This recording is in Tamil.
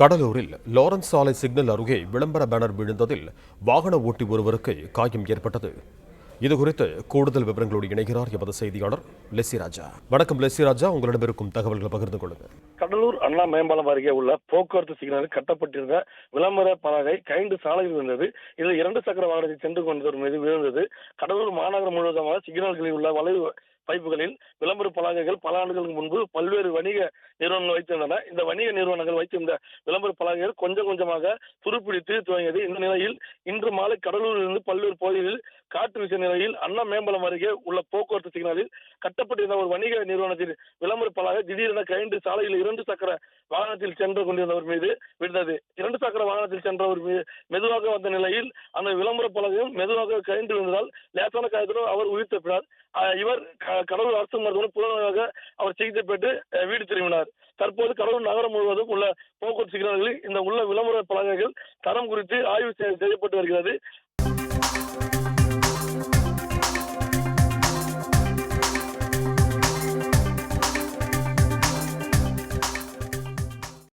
கடலூரில் லாரன்ஸ் சாலை சிக்னல் அருகே விளம்பர பேனர் விழுந்ததில் வாகன ஓட்டி ஒருவருக்கு காயம் ஏற்பட்டது. இதுகுறித்து கூடுதல் விவரங்களோடு இணைகிறார் எமது செய்தியாளர் லெஸ்ஸி ராஜா. வணக்கம் லெஸ்ஸி ராஜா, உங்களிடம் இருக்கும் தகவல்களை பகிர்ந்து கொள்ளுங்கள். கடலூர் அண்ணா மேம்பாலம் அருகே உள்ள போக்குவரத்து சிக்னலில் கட்டப்பட்டிருந்த விளம்பர பலகை கைண்டு சாலையில் இருந்தது. இதில் 2 சக்கர வாகனத்தில் சென்று கொண்டவர் மீது விழுந்தது. கடலூர் மாநகரம் முழுவதுமாக சிக்னல்களில் உள்ள வளைவு பைப்புகளில் விளம்பர பலகைகள் பல ஆண்டுகளுக்கு முன்பு பல்வேறு வணிக நிறுவனங்கள் வைத்திருந்தன. இந்த வணிக நிறுவனங்கள் வைத்திருந்த விளம்பர பலகைகள் கொஞ்சம் கொஞ்சமாக துருப்பிடித்து துவங்கியது. இந்த நிலையில் இன்று மாலை கடலூரில் இருந்து பல்வேறு பகுதிகளில் காற்று வீசிய நிலையில் அண்ணா மேம்பாலம் அருகே உள்ள போக்குவரத்து சிக்னலில் கட்டப்பட்டிருந்த ஒரு வணிக நிறுவனத்தில் விளம்பர பலகை திடீரென கைண்டு சாலையில் 2 சக்கர வாகனத்தில் சென்று கொண்டிருந்தவர் மீது விழுந்தது. 2 சக்கர வாகனத்தில் சென்றவர் மெதுவாக வந்த நிலையில் அந்த விளம்பர பலகையும் மெதுவாக கைண்டு விழுந்ததால் லேசான காயத்துடன் அவர் உயிர் தப்பினார். இவர் கடலூர் அரசு மருத்துவமனை புலனாக அவர் சிகிச்சை பெற்று வீடு திரும்பினார். தற்போது கடலூர் நகரம் முழுவதும் உள்ள போக்குவரத்து சிக்னல்களில் இந்த உள்ள விளம்பர பலகைகள் தரம் குறித்து ஆய்வு செய்யப்பட்டு வருகிறது.